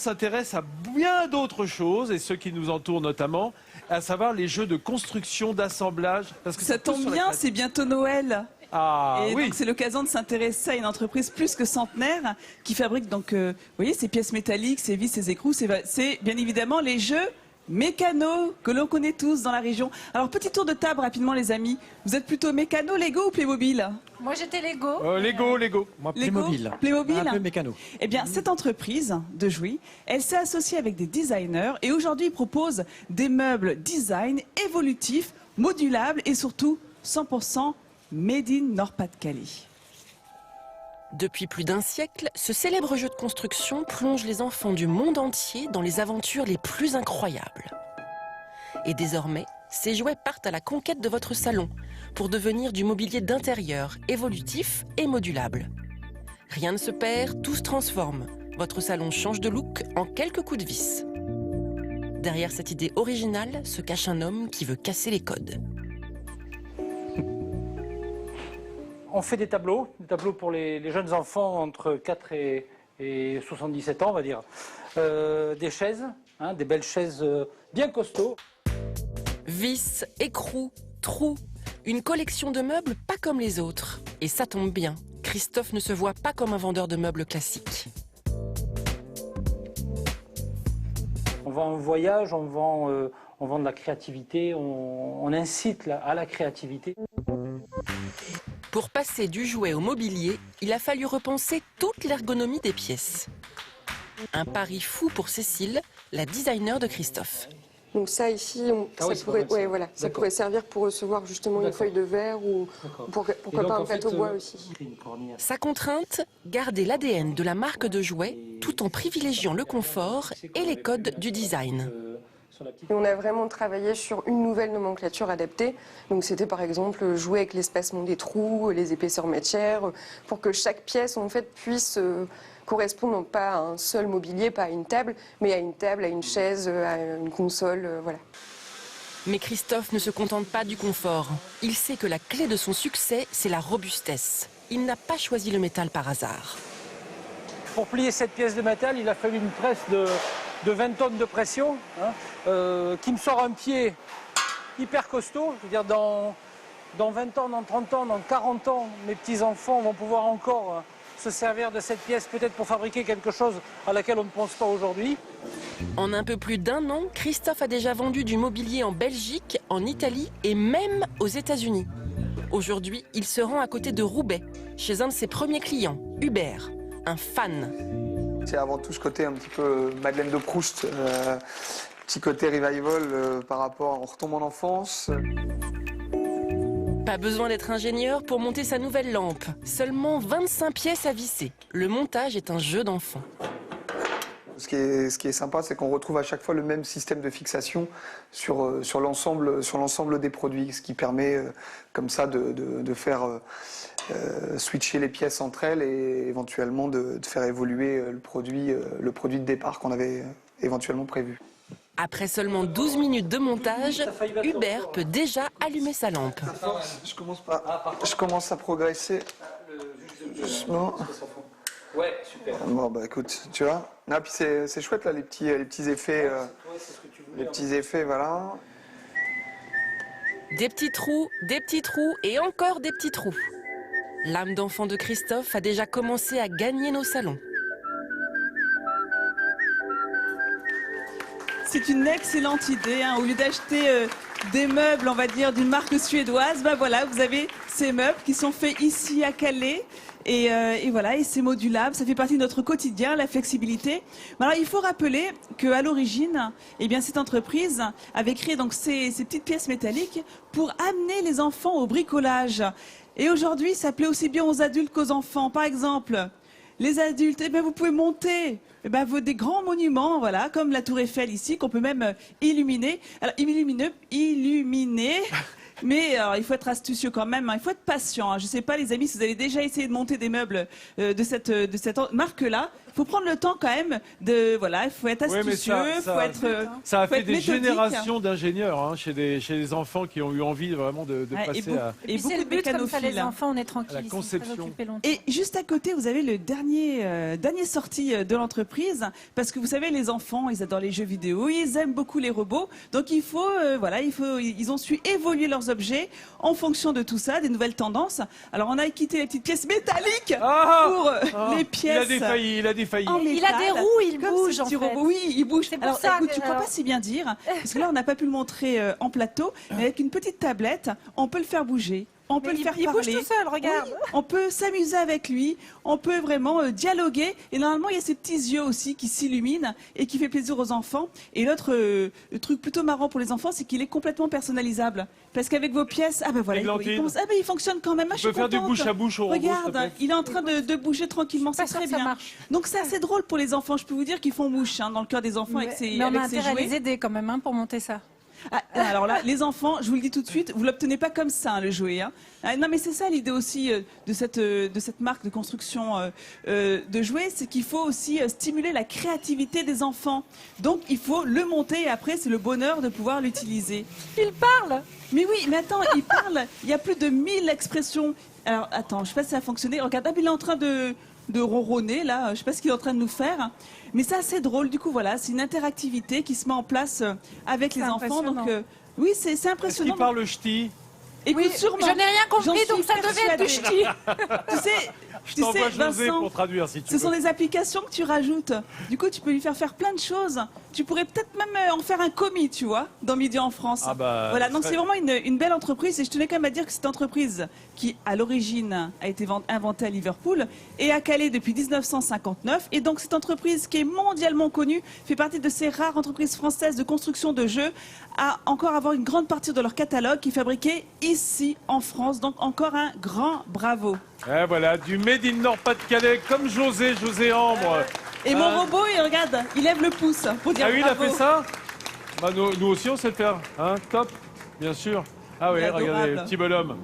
s'intéresse à bien d'autres choses, et ceux qui nous entourent notamment, à savoir les jeux de construction, d'assemblage. Parce que ça tombe bien, c'est bientôt Noël. Ah, et oui. donc c'est l'occasion de s'intéresser à une entreprise plus que centenaire qui fabrique donc, vous voyez, ces pièces métalliques, ces vis, ces écrous, c'est bien évidemment les jeux mécano que l'on connaît tous dans la région. Alors petit tour de table rapidement les amis. Vous êtes plutôt mécano, Lego ou Playmobil? Moi j'étais Lego. Lego. Moi, Playmobil. Playmobil. Un peu mécano. Eh bien, cette entreprise de jouets, elle s'est associée avec des designers et aujourd'hui, ils proposent des meubles design évolutifs, modulables et surtout 100% made in Nord-Pas-de-Calais. Depuis plus d'un siècle, ce célèbre jeu de construction plonge les enfants du monde entier dans les aventures les plus incroyables. Et désormais, ces jouets partent à la conquête de votre salon pour devenir du mobilier d'intérieur, évolutif et modulable. Rien ne se perd, tout se transforme. Votre salon change de look en quelques coups de vis. Derrière cette idée originale se cache un homme qui veut casser les codes. On fait des tableaux pour les jeunes enfants entre 4 et 77 ans, on va dire. Des chaises, des belles chaises bien costauds. Vis, écrous, trous, une collection de meubles pas comme les autres. Et ça tombe bien, Christophe ne se voit pas comme un vendeur de meubles classiques. On vend un voyage, on vend de la créativité, on incite à la créativité. Pour passer du jouet au mobilier, il a fallu repenser toute l'ergonomie des pièces. Un pari fou pour Cécile, la designer de Christophe. Donc ça ici, ça pourrait servir pour recevoir justement une feuille de verre ou pourquoi pas un plateau bois aussi. Sa contrainte, garder l'ADN de la marque de jouets tout en privilégiant le confort et les codes du design. Et on a vraiment travaillé sur une nouvelle nomenclature adaptée. Donc c'était par exemple jouer avec l'espacement des trous, les épaisseurs matières, pour que chaque pièce en fait puisse correspondre non pas à un seul mobilier, pas à une table, mais à une table, à une chaise, à une console, voilà. Mais Christophe ne se contente pas du confort. Il sait que la clé de son succès, c'est la robustesse. Il n'a pas choisi le métal par hasard. Pour plier cette pièce de métal, il a fallu une presse de 20 tonnes de pression, qui me sort un pied hyper costaud. Je veux dire, dans 20 ans, dans 30 ans, dans 40 ans, mes petits-enfants vont pouvoir encore se servir de cette pièce, peut-être pour fabriquer quelque chose à laquelle on ne pense pas aujourd'hui. En un peu plus d'un an, Christophe a déjà vendu du mobilier en Belgique, en Italie et même aux États-Unis. Aujourd'hui, il se rend à côté de Roubaix, chez un de ses premiers clients, Hubert, un fan. C'est avant tout ce côté un petit peu Madeleine de Proust, petit côté revival par rapport, on retombe en enfance. Pas besoin d'être ingénieur pour monter sa nouvelle lampe. Seulement 25 pièces à visser. Le montage est un jeu d'enfant. Ce qui est sympa, c'est qu'on retrouve à chaque fois le même système de fixation sur l'ensemble des produits, ce qui permet comme ça de faire switcher les pièces entre elles et éventuellement de faire évoluer le produit de départ qu'on avait éventuellement prévu. Après seulement 12 minutes de montage, Hubert peut déjà allumer sa lampe. Je commence à progresser doucement. Ouais, super. Bon bah écoute, tu vois. Ah, puis c'est chouette là les petits effets, voilà. Des petits trous et encore des petits trous. L'âme d'enfant de Christophe a déjà commencé à gagner nos salons. C'est une excellente idée, Au lieu d'acheter des meubles, on va dire, d'une marque suédoise, voilà, vous avez ces meubles qui sont faits ici à Calais. Et voilà, et c'est modulable, ça fait partie de notre quotidien, la flexibilité. Alors, il faut rappeler qu'à l'origine, cette entreprise avait créé donc ces petites pièces métalliques pour amener les enfants au bricolage. Et aujourd'hui, ça plaît aussi bien aux adultes qu'aux enfants. Par exemple, les adultes, vous pouvez monter des grands monuments, voilà, comme la Tour Eiffel ici, qu'on peut même illuminer. Alors, illuminer. Mais alors, il faut être astucieux quand même, il faut être patient. Je ne sais pas, les amis, si vous avez déjà essayé de monter des meubles de cette marque-là, faut prendre le temps quand même de, voilà, il faut être Ouais, mais astucieux, faut être, Ça a faut fait être des méthodique. générations d'ingénieurs hein, chez des enfants qui ont eu envie vraiment de Ouais, passer à et Et c'est beaucoup le de but, comme ça, les mécanophiles. enfants, on est tranquille. la ils sont conception. très occupés longtemps. Et juste à côté, vous avez le dernier sortie de l'entreprise, parce que vous savez, les enfants, ils adorent les jeux vidéo, ils aiment beaucoup les robots, donc ils ont su évoluer leurs objets en fonction de tout ça, des nouvelles tendances. Alors on a quitté les petites pièces métalliques Ah pour Ah, les pièces. il a défailli. en Il a des métal, roues, il comme bouge ce en petit fait. robot. Oui, il bouge. C'est pour Alors ça écoute, que- tu crois alors- pas si bien dire, parce que là on n'a pas pu le montrer en plateau, mais avec une petite tablette, on peut le faire bouger. On peut Mais le faire il bouge parler. tout seul, regarde. Oui, on peut s'amuser avec lui, on peut vraiment dialoguer. Et normalement, il y a ces petits yeux aussi qui s'illuminent et qui fait plaisir aux enfants. Et l'autre truc plutôt marrant pour les enfants, c'est qu'il est complètement personnalisable. Parce qu'avec vos pièces, ah ben voilà, Églantine. il fonctionne quand même. Ah, Tu je peux suis faire du contente. bouche à bouche au robot, s'il te Regarde, plaît. il est en train de bouger tranquillement, Pas c'est sûr très que ça bien. marche. Donc c'est assez drôle pour les enfants. Je peux vous dire qu'ils font mouche dans le cœur des enfants avec ces Mais on a avec ces intérêt à jouets. les aider quand même pour monter ça. Ah, alors là, les enfants, je vous le dis tout de suite, vous l'obtenez pas comme ça, hein, le jouet. Hein. Ah, non, mais c'est ça l'idée aussi de cette marque de construction de jouets, c'est qu'il faut aussi stimuler la créativité des enfants. Donc, il faut le monter et après, c'est le bonheur de pouvoir l'utiliser. Il parle. Mais oui, mais attends, il parle, il y a plus de 1000 expressions. Alors, attends, je sais pas si ça a fonctionné. Regarde, il est en train de ronronner, là, je sais pas ce qu'il est en train de nous faire. Mais c'est assez drôle, du coup, voilà, c'est une interactivité qui se met en place avec les C'est enfants. Donc, impressionnant. oui, c'est Est-ce impressionnant. qu'il parle ch'ti? Écoute, Oui, sûrement. je n'ai rien compris, J'en donc suis ça devait être du persuadée. ch'ti. Tu sais, Je tu t'envoie sais, José Vincent, pour traduire si tu ce veux. sont des applications que tu rajoutes. Du coup, tu peux lui faire plein de choses. Tu pourrais peut-être même en faire un commis, tu vois, dans Midi en France. Ah bah, voilà, ce donc serait- c'est vraiment une belle entreprise. Et je tenais quand même à dire que cette entreprise, qui à l'origine a été inventée à Liverpool et à Calais depuis 1959. Et donc cette entreprise qui est mondialement connue fait partie de ces rares entreprises françaises de construction de jeux à encore avoir une grande partie de leur catalogue qui est fabriqué ici en France. Donc encore un grand bravo. Eh, voilà, du Made in Nord-Pas-de-Calais, comme José Ambre. Et mon robot, il regarde, il lève le pouce pour dire Ah oui, il a bravo. fait ça bah, nous aussi, on sait le faire. Hein, top, bien sûr. Ah oui, Il est regardez, adorable. petit bonhomme.